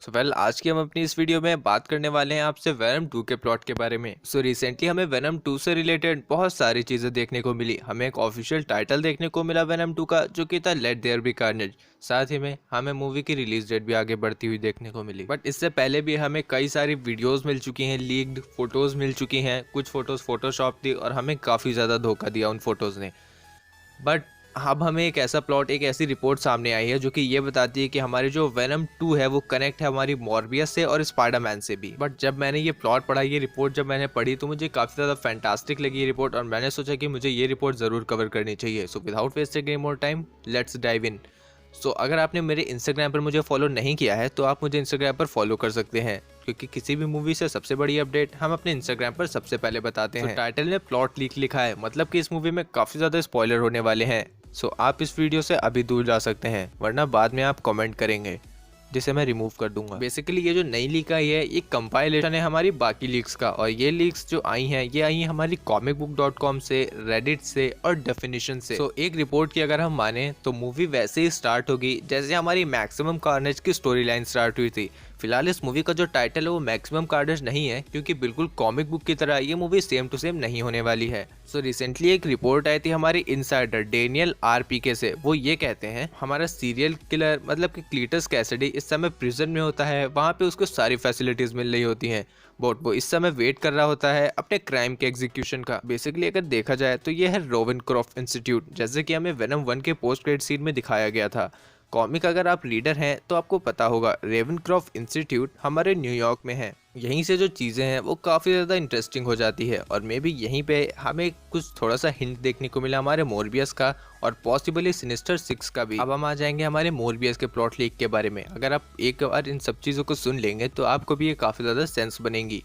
आज की हम अपनी इस वीडियो में बात करने वाले हैं आपसे वेनम 2 के प्लॉट के बारे में। रिसेंटली हमें वेनम 2 से रिलेटेड बहुत सारी चीजें देखने को मिली। हमें एक ऑफिशियल टाइटल देखने को मिला वेनम 2 का, जो कि था लेट देयर बी कार्नेज। साथ ही में हमें मूवी की रिलीज डेट भी आगे बढ़ती हुई देखने को मिली। बट इससे पहले भी हमें कई सारी वीडियोस मिल चुकी हैं, लीक्ड फोटोज मिल चुकी हैं। कुछ फोटोज फोटोशॉप थी और हमें काफी ज्यादा धोखा दिया उन फोटोज ने। बट अब हमें एक ऐसा प्लॉट, एक ऐसी रिपोर्ट सामने आई है जो कि ये बताती है कि हमारी जो वेनम 2 है वो कनेक्ट है हमारी मॉर्बियस से और स्पाइडरमैन से भी। बट जब मैंने ये प्लॉट पढ़ा, ये रिपोर्ट जब मैंने पढ़ी, तो मुझे काफ़ी ज़्यादा फैंटास्टिक लगी ये रिपोर्ट और मैंने सोचा कि मुझे ये रिपोर्ट ज़रूर कवर करनी चाहिए। So without wasting any more time, let's dive in. अगर आपने मेरे इंस्टाग्राम पर मुझे फॉलो नहीं किया है तो आप मुझे इंस्टाग्राम पर फॉलो कर सकते हैं, क्योंकि किसी भी मूवी से सबसे बड़ी अपडेट हम अपने इंस्टाग्राम पर सबसे पहले बताते हैं। टाइटल में प्लॉट लीक लिखा है, मतलब कि इस मूवी में काफ़ी ज़्यादा स्पॉइलर होने वाले हैं। आप इस वीडियो से अभी दूर जा सकते हैं, वरना बाद में आप कमेंट करेंगे जिसे मैं रिमूव कर दूंगा। बेसिकली ये जो नई लीक आई है, ये कंपाइलेशन है हमारी बाकी लीक्स का, और ये लीक्स जो आई हैं ये आई हैं हमारी comicbook.com से, रेडिट से और डेफिनेशन से। एक रिपोर्ट की अगर हम माने तो मूवी वैसे ही स्टार्ट होगी जैसे हमारी मैक्सिमम कार्नेज की स्टोरी लाइन स्टार्ट हुई थी। फिलहाल इस मूवी का जो टाइटल है वो मैक्सिमम कार्नेज नहीं है, क्योंकि बिल्कुल कॉमिक बुक की तरह ये मूवी सेम टू सेम नहीं होने वाली है। रिसेंटली एक रिपोर्ट आई थी हमारी इनसाइडर डेनियल आरपीके से। वो ये कहते हैं हमारा सीरियल किलर मतलब कि क्लीटस कैसिडी इस समय प्रिजन में होता है, वहाँ पे उसको सारी फैसिलिटीज मिल रही होती हैं, बट वो इस समय वेट कर रहा होता है अपने क्राइम के एग्जीक्यूशन का। बेसिकली अगर देखा जाए तो ये है रोवेनक्रॉफ्ट इंस्टीट्यूट, जैसे कि हमें वेनम 1 के पोस्ट क्रेडिट सीन में दिखाया गया था। कॉमिक अगर आप रीडर हैं तो आपको पता होगा रेवनक्रॉफ्ट इंस्टीट्यूट हमारे न्यूयॉर्क में है। यहीं से जो चीज़ें हैं वो काफ़ी ज़्यादा इंटरेस्टिंग हो जाती है, और मे भी यहीं पे हमें कुछ थोड़ा सा हिंट देखने को मिला हमारे मोरबियस का और पॉसिबली सिनिस्टर 6 का भी। अब हम आ जाएंगे हमारे मोरबियस के प्लॉट लीक के बारे में। अगर आप एक बार इन सब चीज़ों को सुन लेंगे तो आपको भी ये काफ़ी ज़्यादा सेंस बनेगी।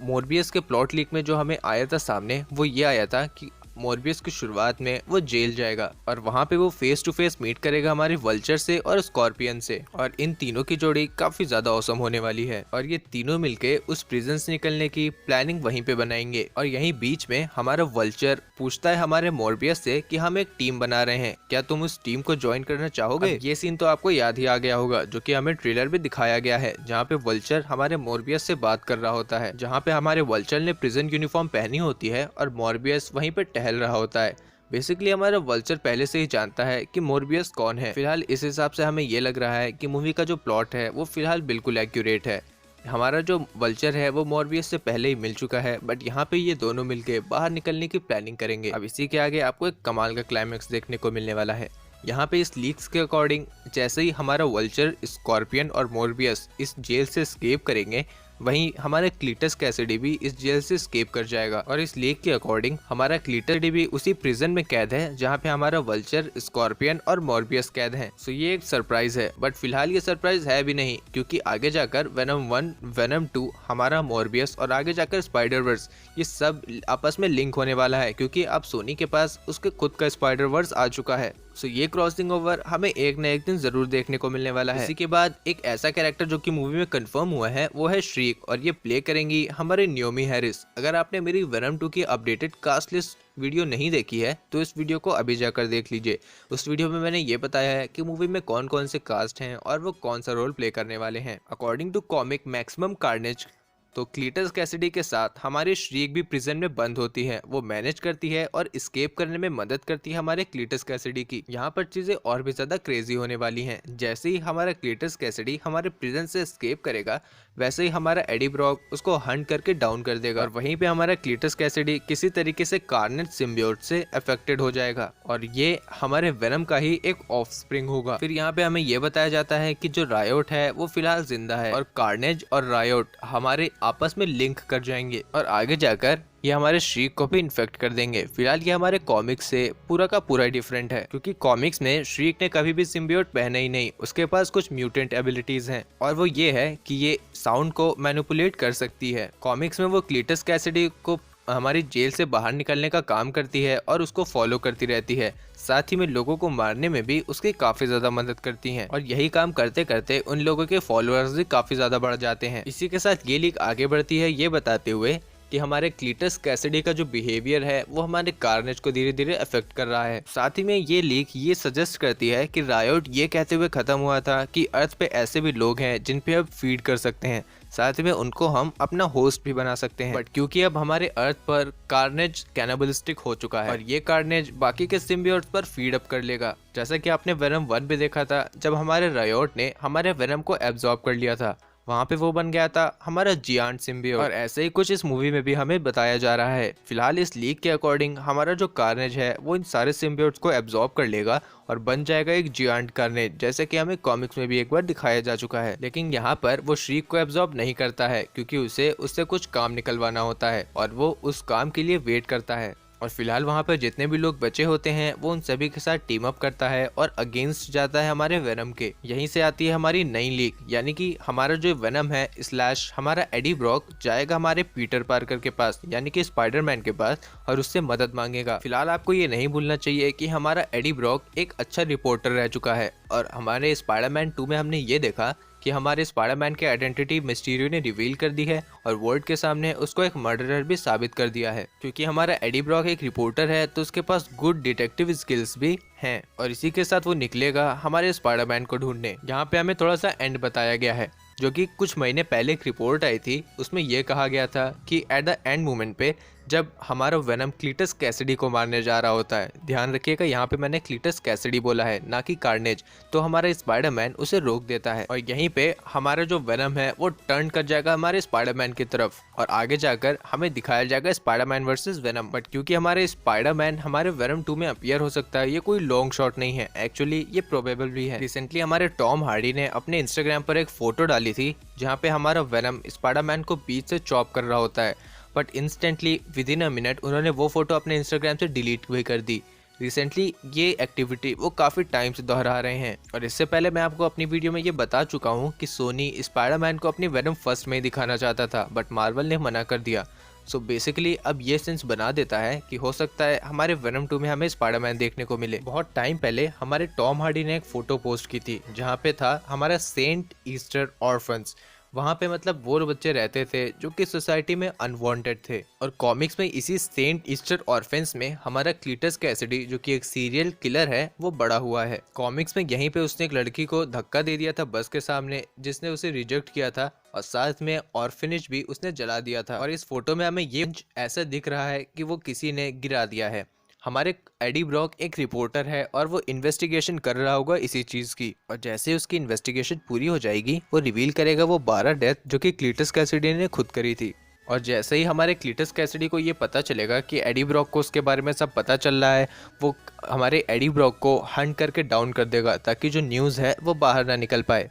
मोरबियस के प्लॉट लीक में जो हमें आया था सामने, वो ये आया था कि मोरबियस की शुरुआत में वो जेल जाएगा और वहाँ पे वो फेस टू फेस मीट करेगा हमारे वल्चर से और स्कॉर्पियन से, और इन तीनों की जोड़ी काफी ज्यादा औसम होने वाली है। और ये तीनों मिलके उस प्रिजन से निकलने की प्लानिंग वहीं पे बनाएंगे। और यहीं बीच में हमारा वल्चर पूछता है हमारे मोरबियस से कि हम एक टीम बना रहे हैं, क्या तुम उस टीम को ज्वाइन करना चाहोगे? ये सीन तो आपको याद ही आ गया होगा, जो कि हमें ट्रेलर में दिखाया गया है, जहाँ पे वल्चर हमारे मोरबियस से बात कर रहा होता है, जहाँ पे हमारे वल्चर ने प्रिजन यूनिफॉर्म पहनी होती है और मोरबियस वहीं पे टहल रहा होता है। बेसिकली हमारा वल्चर पहले से ही जानता है कि मोरबियस कौन है। फिलहाल इस हिसाब से हमें ये लग रहा है कि मूवी का जो प्लॉट है वो फिलहाल बिल्कुल एक्यूरेट है। हमारा जो वल्चर है वो मोरबियस से पहले ही मिल चुका है, बट यहाँ पे ये दोनों मिलके बाहर निकलने की प्लानिंग करेंगे। अब इसी के आगे आपको एक कमाल का क्लाइमेक्स देखने को मिलने वाला है। यहाँ पे इस लीक्स के अकॉर्डिंग जैसे ही हमारा वल्चर, स्कॉर्पियन और मोरबियस इस जेल से एस्केप करेंगे, वहीं हमारा क्लीटस कैसिडी भी इस जेल से एस्केप कर जाएगा। और इस लीक के अकॉर्डिंग हमारा क्लीटस भी उसी प्रिजन में कैद है जहाँ पे हमारा वल्चर, स्कॉर्पियन और मोरबियस कैद हैं। ये एक सरप्राइज है, बट फिलहाल ये सरप्राइज है भी नहीं, क्योंकि आगे जाकर वेनम 1, वेनम 2, हमारा मोरबियस और आगे जाकर स्पाइडरवर्स, ये सब आपस में लिंक होने वाला है, क्योंकि अब सोनी के पास उसके खुद का स्पाइडरवर्स आ चुका है। ये क्रॉसिंग ओवर हमें एक न एक दिन जरूर देखने को मिलने वाला है। इसी के बाद एक ऐसा कैरेक्टर जो कि मूवी में कंफर्म हुआ है वो है श्रीक, और ये प्ले करेंगी हमारे न्योमी हैरिस। अगर आपने मेरी वेनम 2 की अपडेटेड कास्ट लिस्ट वीडियो नहीं देखी है तो इस वीडियो को अभी जाकर देख लीजिए। उस वीडियो में मैंने ये बताया है कि मूवी में कौन कौन से कास्ट हैं और वो कौन सा रोल प्ले करने वाले हैं। According to comic Maximum Carnage, तो क्लीटस कैसिडी के साथ हमारी श्रीक भी प्रिजन में बंद होती है। वो मैनेज करती है और एस्केप करने में मदद करती है हमारे क्लीटस कैसिडी की। यहाँ पर चीजें और भी ज्यादा क्रेजी होने वाली हैं। जैसे ही हमारा क्लीटस कैसिडी हमारे प्रिजन से एस्केप करेगा, वैसे ही हमारा एडी ब्रॉक उसको हंट करके डाउन कर देगा, और वहीं पे हमारा क्लीटस कैसिडी किसी तरीके से कार्नेज सिम्बियोट से अफेक्टेड हो जाएगा, और ये हमारे वेनम का ही एक ऑफस्प्रिंग होगा। फिर यहाँ पे हमें ये बताया जाता है कि जो रायोट है वो फिलहाल जिंदा है, और कार्नेज और रायोट हमारे आपस में लिंक कर जाएंगे और आगे जाकर ये हमारे श्रीक को भी इन्फेक्ट कर देंगे। फिलहाल ये हमारे कॉमिक्स से पूरा का पूरा डिफरेंट है, क्योंकि कॉमिक्स में श्रीक ने कभी भी सिम्बियोट पहना ही नहीं। उसके पास कुछ म्यूटेंट एबिलिटीज हैं, और वो ये है कि ये साउंड को मैनिपुलेट कर सकती है। कॉमिक्स में वो क्लीटस कैसिडी को हमारी जेल से बाहर निकलने का काम करती है और उसको फॉलो करती रहती है। साथ ही में लोगों को मारने में भी उसकी काफी ज्यादा मदद करती हैं, और यही काम करते करते उन लोगों के फॉलोअर्स भी काफी ज्यादा बढ़ जाते हैं। इसी के साथ ये लीक आगे बढ़ती है ये बताते हुए कि हमारे क्लीटस कैसिडी का जो बिहेवियर है वो हमारे कार्नेज को धीरे धीरे अफेक्ट कर रहा है। साथ ही में ये लीक ये सजेस्ट करती है कि रायोट ये कहते हुए खत्म हुआ था कि अर्थ पे ऐसे भी लोग हैं जिन पे अब फीड कर सकते हैं, साथ में उनको हम अपना होस्ट भी बना सकते हैं। बट क्योंकि अब हमारे अर्थ पर कार्नेज कैनिबलिस्टिक हो चुका है और ये कार्नेज बाकी के सिम्बियोट्स पर फीड अप कर लेगा, जैसा कि आपने वेनम 1 भी देखा था जब हमारे रायोट ने हमारे वेनम को एब्जॉर्ब कर लिया था, वहाँ पे वो बन गया था हमारा जियांट सिम्बियोट। और ऐसे ही कुछ इस मूवी में भी हमें बताया जा रहा है। फिलहाल इस लीक के अकॉर्डिंग हमारा जो कार्नेज है वो इन सारे सिम्बियोट्स को एब्जॉर्ब कर लेगा और बन जाएगा एक जियांट कार्नेज, जैसे कि हमें कॉमिक्स में भी एक बार दिखाया जा चुका है। लेकिन यहाँ पर वो श्रीक को एब्जॉर्ब नहीं करता है क्योंकि उसे उससे कुछ काम निकलवाना होता है और वो उस काम के लिए वेट करता है। और फिलहाल वहाँ पर जितने भी लोग बचे होते हैं वो उन सभी के साथ टीम अप करता है और अगेंस्ट जाता है हमारे वेनम के। यहीं से आती है हमारी नई लीक, यानी कि हमारा जो वेनम है स्लैश हमारा एडी ब्रॉक जाएगा हमारे पीटर पार्कर के पास यानी कि स्पाइडरमैन के पास और उससे मदद मांगेगा। फिलहाल आपको ये नहीं भूलना चाहिए कि हमारा एडी ब्रॉक एक अच्छा रिपोर्टर रह चुका है और हमारे स्पाइडरमैन 2 में हमने ये देखा कि हमारे स्पाइडरमैन की आइडेंटिटी मिस्टीरियो ने रिवील कर दी है और वर्ल्ड के सामने उसको एक मर्डरर भी साबित कर दिया है। क्योंकि हमारा एडी ब्रॉक एक रिपोर्टर है तो उसके पास गुड डिटेक्टिव स्किल्स भी हैं और इसी के साथ वो निकलेगा हमारे स्पाइडरमैन को ढूंढने। यहाँ पे हमें थोड़ा सा एंड बताया गया है, जो कि कुछ महीने पहले एक रिपोर्ट आई थी, उसमें यह कहा गया था कि एट द एंड मोमेंट पे जब हमारा वेनम क्लीटस कैसिडी को मारने जा रहा होता है, ध्यान रखिएगा यहाँ पे मैंने क्लीटस कैसिडी बोला है ना कि कार्नेज, तो हमारा स्पाइडरमैन उसे रोक देता है और यहीं पे हमारा जो वेनम है वो टर्न कर जाएगा हमारे स्पाइडरमैन की तरफ और आगे जाकर हमें दिखाया जाएगा स्पाइडरमैन वर्सेस वेनम। बट क्योंकि हमारे स्पाइडरमैन हमारे वेनम 2 में अपीयर हो सकता है, ये कोई लॉन्ग शॉट नहीं है, एक्चुअली ये प्रोबेबल भी है। रिसेंटली हमारे टॉम हार्डी ने अपने इंस्टाग्राम पर एक फोटो डाली थी जहाँ पे हमारा वेनम स्पाइडरमैन को बीच से चॉप कर रहा होता है, but instantly with in a minute उन्होंने वो फोटो अपने इंस्टाग्राम से डिलीट भी कर दी। रिसेंटली ये एक्टिविटी वो काफ़ी टाइम से दोहरा रहे हैं और इससे पहले मैं आपको अपनी वीडियो में ये बता चुका हूँ कि सोनी स्पाइडरमैन को अपनी वेनम फर्स्ट में ही दिखाना चाहता था बट मार्वल ने मना कर दिया। सो बेसिकली अब ये सेंस बना देता है कि हो सकता है हमारे वेनम 2 में हमें स्पाइडरमैन देखने को मिले। बहुत टाइम पहले हमारे टॉम हार्डी ने एक फोटो पोस्ट की थी जहाँ पे था हमारा सेंट ईस्टर ऑर्फन्स, वहाँ पे मतलब वो बच्चे रहते थे जो कि सोसाइटी में अनवांटेड थे। और कॉमिक्स में इसी सेंट ईस्टर ऑर्फेंस में हमारा क्लीटस कैसिडी जो कि एक सीरियल किलर है वो बड़ा हुआ है। कॉमिक्स में यहीं पे उसने एक लड़की को धक्का दे दिया था बस के सामने जिसने उसे रिजेक्ट किया था और साथ में ऑर्फेनेज भी उसने जला दिया था। और इस फोटो में हमें ये ऐसा दिख रहा है कि वो किसी ने गिरा दिया है। हमारे एडी ब्रॉक एक रिपोर्टर है और वो इन्वेस्टिगेशन कर रहा होगा इसी चीज़ की और जैसे उसकी इन्वेस्टिगेशन पूरी हो जाएगी वो रिवील करेगा वो 12 डेथ जो कि क्लीटस कैसिडी ने खुद करी थी। और जैसे ही हमारे क्लीटस कैसिडी को ये पता चलेगा कि एडी ब्रॉक को उसके बारे में सब पता चल रहा है, वो हमारे एडी ब्रॉक को हंट करके डाउन कर देगा ताकि जो न्यूज़ है वो बाहर ना निकल पाए।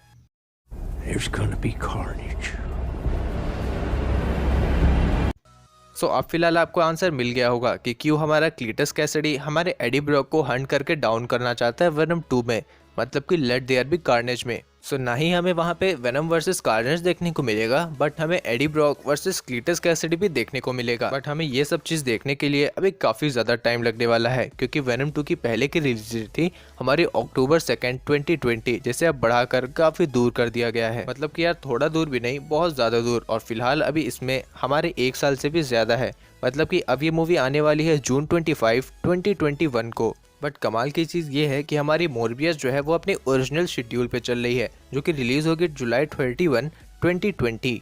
अब फिलहाल आपको आंसर मिल गया होगा कि क्यों हमारा क्लीटस कैसिडी हमारे एडी ब्रॉक को हंट करके डाउन करना चाहता है वेनम 2 में, मतलब कि लेट देयर बी कार्नेज में। ना ही हमें वहाँ पे वेनम वर्सेस कार्नेज देखने को मिलेगा बट हमें Eddie Brock versus Cletus Cassidy भी देखने को मिलेगा। बट हमें ये सब चीज़ देखने के लिए अभी काफ़ी ज़्यादा टाइम लगने वाला है क्योंकि वेनम 2 की पहले की रिलीज थी हमारी अक्टूबर 2, 2020, जिसे अब बढ़ाकर काफ़ी दूर कर दिया गया है। मतलब कि यार थोड़ा दूर भी नहीं, बहुत ज़्यादा दूर। और फिलहाल अभी इसमें हमारे 1 साल से भी ज़्यादा है, मतलब कि अब ये मूवी आने वाली है जून 25, 2021 को। बट कमाल की चीज़ ये है कि हमारी मोरबियस जो है वो अपने ओरिजिनल शेड्यूल पे चल रही है जो कि रिलीज़ होगी जुलाई 31, 2020।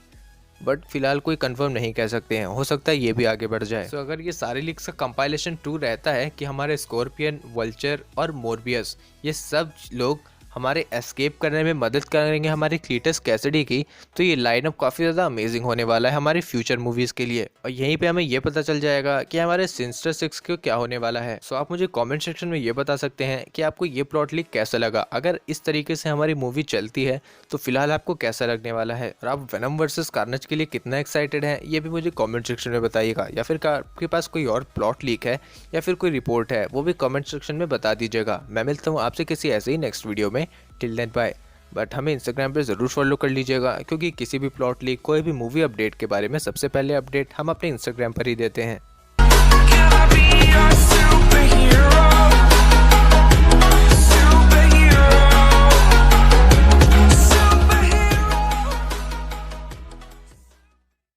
बट फिलहाल कोई कंफर्म नहीं कह सकते हैं, हो सकता है ये भी आगे बढ़ जाए। अगर ये सारे लीक्स का कंपाइलेशन 2 रहता है कि हमारे स्कॉर्पियन, वल्चर और मोरबियस ये सब लोग हमारे एस्केप करने में मदद करेंगे हमारे क्लीटस कैसिडी की, तो ये लाइनअप काफ़ी ज़्यादा अमेजिंग होने वाला है हमारे फ्यूचर मूवीज़ के लिए। और यहीं पे हमें ये पता चल जाएगा कि हमारे सिनिस्टर 6 को क्या होने वाला है। आप मुझे कमेंट सेक्शन में ये बता सकते हैं कि आपको ये प्लॉट लीक कैसा लगा। अगर इस तरीके से हमारी मूवी चलती है तो फिलहाल आपको कैसा लगने वाला है और आप वेनम वर्सेस कार्नेज के लिए कितना एक्साइटेड हैं ये भी मुझे कॉमेंट सेक्शन में बताइएगा। या फिर आपके पास कोई और प्लॉट लीक है या फिर कोई रिपोर्ट है वो भी कॉमेंट सेक्शन में बता दीजिएगा। मैं मिलता हूँ आपसे किसी ऐसे ही नेक्स्ट वीडियो में। Till then bye. बट हमें इंस्टाग्राम पे ज़रूर फॉलो कर लीजिएगा क्योंकि किसी भी प्लॉट लीक, कोई भी मूवी अपडेट के बारे में सबसे पहले अपडेट हम अपने इंस्टाग्राम पर ही देते हैं।